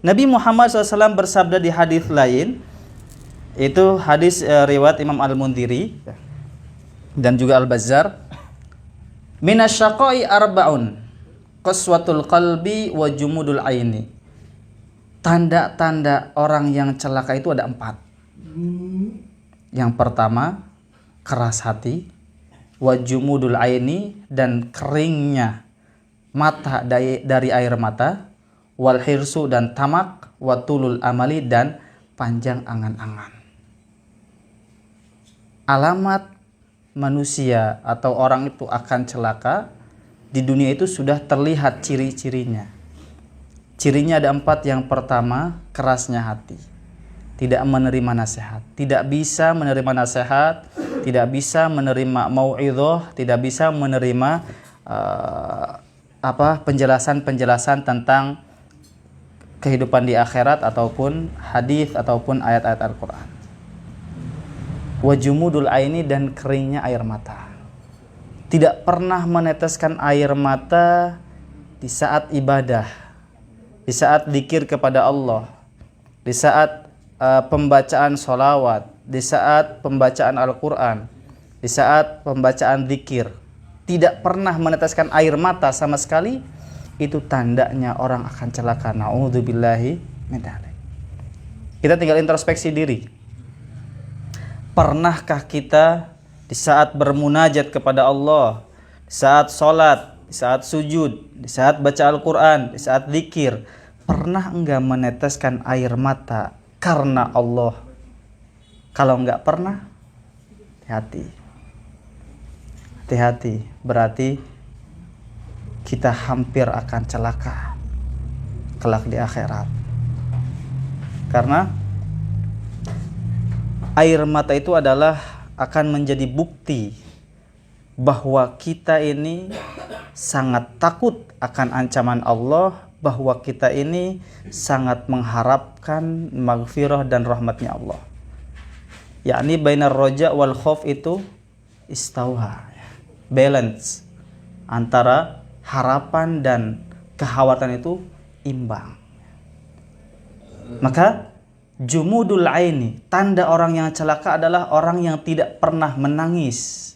Nabi Muhammad SAW bersabda di hadis lain, itu hadis riwayat Imam Al-Mundhiri dan juga Al-Bazzar, minasyaqai arba'un qaswatul qalbi wa jumudul aini. Tanda-tanda orang yang celaka itu ada 4. Yang pertama, keras hati, wa jumudul aini, dan keringnya mata dari air mata, wal hirsu, dan tamak, wa tulul amali, dan panjang angan-angan. Alamat manusia atau orang itu akan celaka di dunia itu sudah terlihat ciri-cirinya. Cirinya ada 4. Yang pertama, kerasnya hati, tidak menerima nasihat, tidak bisa menerima nasihat, tidak bisa menerima mau'idhah, tidak bisa menerima penjelasan-penjelasan tentang kehidupan di akhirat ataupun hadis ataupun ayat-ayat Al-Qur'an. Wajumudul aini, dan keringnya air mata. Tidak pernah meneteskan air mata di saat ibadah, di saat zikir kepada Allah, di saat pembacaan sholawat, di saat pembacaan Al-Quran, di saat pembacaan zikir. Tidak pernah meneteskan air mata sama sekali. Itu tandanya orang akan celaka. Na'udzubillahi min dzalik. Kita tinggal introspeksi diri. Pernahkah kita di saat bermunajat kepada Allah, di saat sholat, di saat sujud, di saat baca Al-Quran, di saat zikir, pernah enggak meneteskan air mata karena Allah? Kalau enggak pernah, hati-hati, berarti kita hampir akan celaka kelak di akhirat. Karena air mata itu adalah akan menjadi bukti bahwa kita ini sangat takut akan ancaman Allah, bahwa kita ini sangat mengharapkan maghfirah dan rahmatnya Allah. Yakni bainar roja wal khauf itu istauha, balance antara harapan dan kekhawatiran itu imbang. Maka jumudul aini, tanda orang yang celaka adalah orang yang tidak pernah menangis.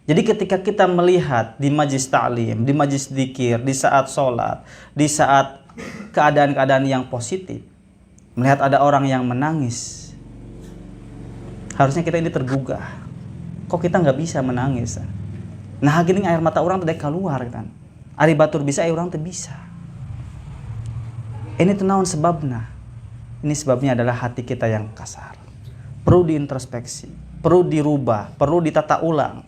Jadi ketika kita melihat di majlis ta'lim, di majlis dzikir, di saat sholat, di saat keadaan-keadaan yang positif, melihat ada orang yang menangis, harusnya kita ini tergugah. Kok kita nggak bisa menangis? Nah, gini air mata orang tidak keluar kan? Ari batur bisa, air orang tidak bisa. Ini tenaun sebabnya. Ini sebabnya adalah hati kita yang kasar. Perlu diintrospeksi, perlu dirubah, perlu ditata ulang.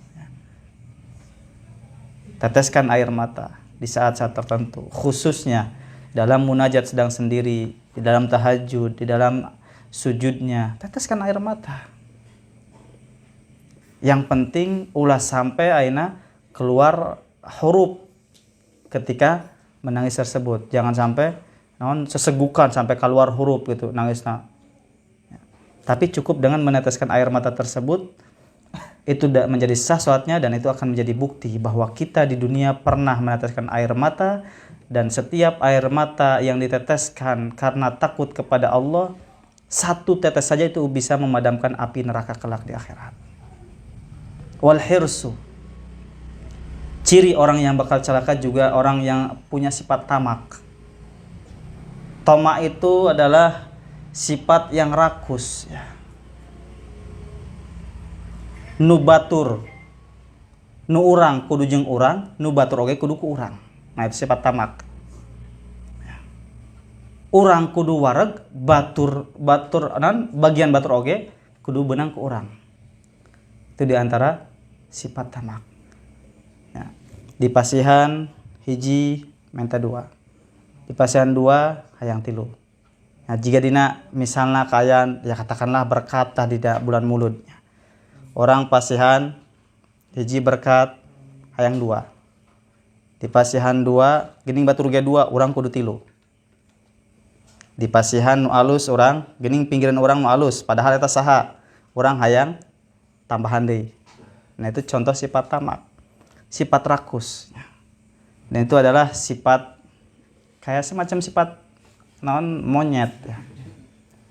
Teteskan air mata di saat-saat tertentu, khususnya dalam munajat sedang sendiri, di dalam tahajud, di dalam sujudnya, teteskan air mata. Yang penting ulah sampai aina keluar huruf ketika menangis tersebut. Jangan sampai sesegukan sampai keluar huruf gitu nangisnya. Tapi cukup dengan meneteskan air mata tersebut, itu menjadi sah sholatnya, dan itu akan menjadi bukti bahwa kita di dunia pernah meneteskan air mata, dan setiap air mata yang diteteskan karena takut kepada Allah, 1 tetes saja itu bisa memadamkan api neraka kelak di akhirat. Wal hirsu, ciri orang yang bakal celaka juga orang yang punya sifat tamak. Tamak itu adalah sifat yang rakus, ya. Nubatur, nu urang kudu jeung urang, nu batur oge kudu ku urang. Nah, itu sifat tamak. Urang kudu wareg, batur bagian batur oge kudu beunang ku urang. Itu diantara sifat tamak. Ya. Di pasihan hiji menta 2. Di pasihan 2 hayang 3. Nah, jika dina misalnya kalian ya katakanlah berkat tah di bulan Mulud. Orang pasihan hiji berkat hayang 2. Di pasihan 2 geuning batur ge 2, urang kudu 3. Di pasihan nu alus urang geuning pinggiran urang nu alus, padahal eta saha? Urang hayang tambahan deui. Nah, itu contoh sifat tamak, sifat rakus. Dan itu adalah sifat kayak semacam sifat naon monyet ya.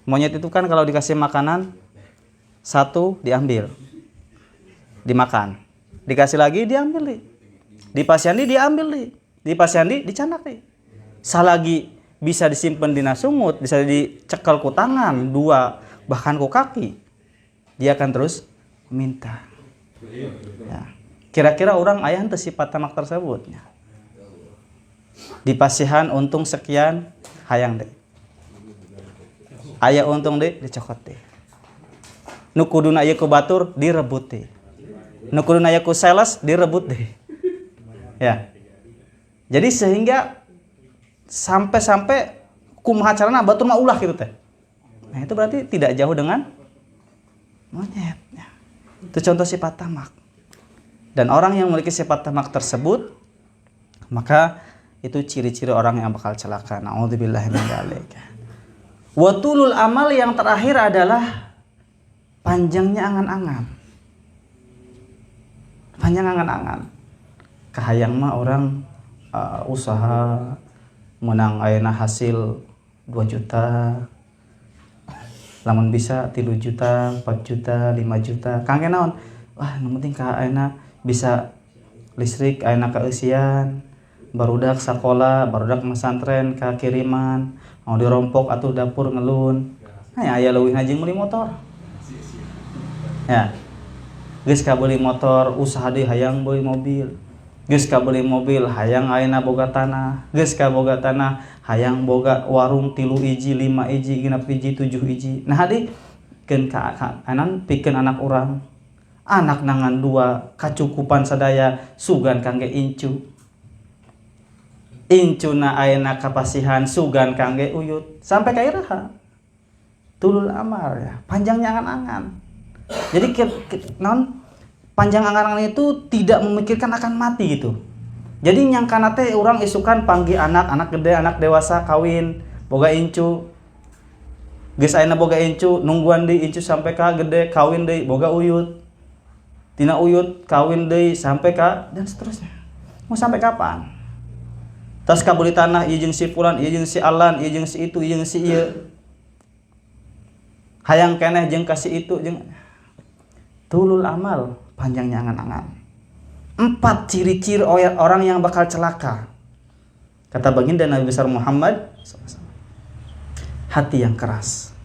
Monyet itu kan kalau dikasih makanan satu diambil, dimakan, dikasih lagi diambil deh, dipasiandi diambil deh, dipasiandi dicanak deh. Salagi bisa disimpan di sungut, bisa dicekal ku tangan, dua bahkan ku kaki, dia akan terus minta. Ya. Kira-kira orang ayah teu sifat tamak tersebutnya. Dipasihan untung sekian, hayang deh. Aya untung deh dicokot deh. Nu kuduna aya ku batur direbut deh. Nu kuduna aya ku sales direbut deh. Ya. Jadi sehingga sampai kumaha carana batur mah ulah gitu teh. Nah, itu berarti tidak jauh dengan monyet ya. Itu contoh sifat tamak. Dan orang yang memiliki sifat tamak tersebut, maka itu ciri-ciri orang yang bakal celaka. Nauzubillahi min dzalik. Wa tulul amal yang terakhir adalah panjangnya angan-angan. Panjang angan-angan. Kahayang mah orang usaha menang ayeuna hasil 2 juta. Lamun bisa 3 juta, 4 juta, 5 juta. Kangge naon? Wah, nu penting ka ayeuna bisa listrik ayeuna kaeusian. Barudak sakola, barudak pesantren ka kiriman. Mau dirompok atau dapur ngelun. Nah, aya leuwih jeung meuli motor. Ya. Geus ka beli motor, usaha deui hayang beli mobil. Geus ka beli mobil, hayang ayeuna boga tanah. Geus ka boga tanah, hayang boga warung 3 hiji, 5 hiji, 6 hiji, 7 hiji. Nah, hadi keun ka anan pikeun anak urang. Anak nangan 2, kacukupan sadaya sugan kangge incu. Incuna ayeuna kapasihan sugan kangge uyut sampai ka iraha tulul amal ya, panjangnya angan-angan. Jadi panjang angan-angan itu tidak memikirkan akan mati gitu. Jadi nyangkana teh urang isukan panggil anak gede, anak dewasa kawin boga incu, geus ayeuna boga incu nungguan deui incu sampai ka gede kawin deui boga uyut, tina uyut kawin deui sampai ka dan seterusnya. Mau sampai kapan? Tas kabeli tanah ieu jeung si fulan, ieu jeung si alan, ieu jeung si itu, ieu jeung si ieu. Hayang keneh jeung ka si itu jeung tulul amal, panjangnya angan-angan. 4 ciri-ciri orang yang bakal celaka. Kata baginda Nabi besar Muhammad, hati yang keras,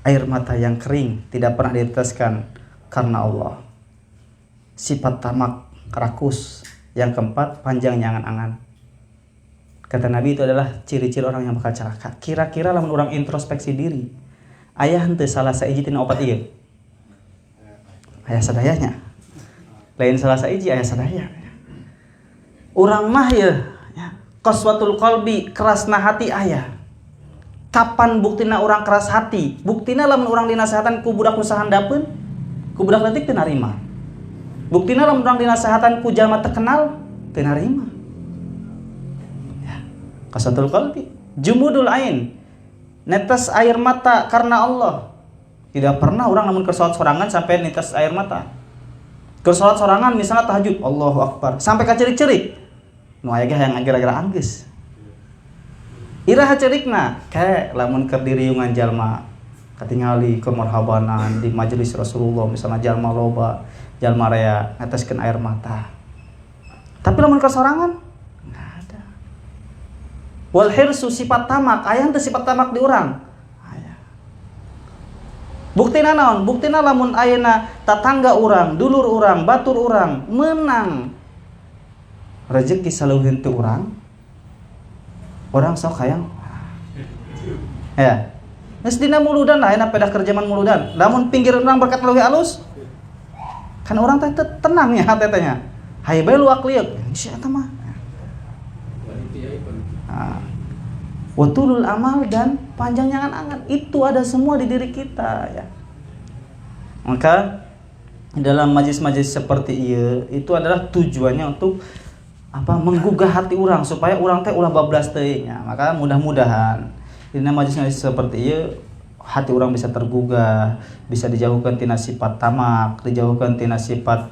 air mata yang kering, tidak pernah diteteskan karena Allah. Sifat tamak, rakus. Yang keempat, panjangnya angan-angan. Kata Nabi itu adalah ciri-ciri orang yang bakal celaka. Kira-kira lamun orang introspeksi diri, aya henteu salah saiji tina 4 ieu? Aya sadayanya. Lain salah saiji aya sadaya. Urang mah ya, qaswatul qalbi, kerasna hati aya. Kapan buktina orang keras hati? Buktina lamun orang dinasehatan ku budak nu sahandapeun, ku budak leutik teu narima. Buktina lamun urang dinasehatan ku jalma terkenal teu narima. Ya. Qasatul qalbi, jumudul ain. Netes air mata karena Allah. Tidak pernah orang namun keur salat sorangan sampai netes air mata. Keur salat sorangan misalnya tahajud, Allahu Akbar, sampai ka cerik-cerik. Nu aya ge hayang agira-agira anggeus. Iraha cerikna, kae lamun keur diriungan jalma katingali kemarhabanan di majelis Rasulullah misalnya jalma loba jalma rea neteskeun air mata. Tapi lamun kesorangan enggak ada. Wal hirsu sifat tamak, aya teu sifat tamak di urang? Aya. Buktina naon? Buktina lamun ayeuna tatangga urang, dulur urang, batur urang menang rezeki saluheun teu urang, orang sok hayang. Ya. Geus dina muludan ayeuna pedah kerjaman muludan. Lamun pinggir urang berkat leuwih alus, kan orang teh tenang ya hati tehnya. Haye bae luak liuk. Sia eta mah. Watulul amal dan panjangnya angan-angan itu ada semua di diri kita ya. Maka dalam majlis-majlis seperti itu adalah tujuannya untuk menggugah hati orang supaya orang teh ulah bablas teh nya. Maka mudah-mudahan dina majlis-majlis seperti hati orang bisa tergugah, bisa dijauhkan tina sifat tamak, dijauhkan tina sifat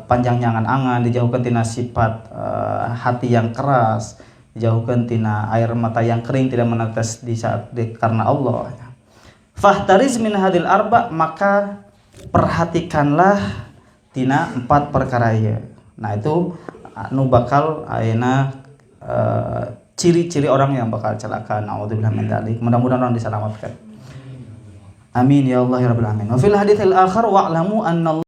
panjangnya angan-angan, dijauhkan tina sifat hati yang keras, dijauhkan tina air mata yang kering tidak menetes karena Allah. Fahtariz min hadil arba, maka perhatikanlah tina 4 perkara ieu. Nah itu anu bakal ayeuna ciri-ciri orang yang bakal celaka. Naudzubillah min dzalik. Mudah-mudahan orang diselamatkan. Amin ya Allah ya rabbal alamin. Wa fil haditsil akhar wa'lamu anna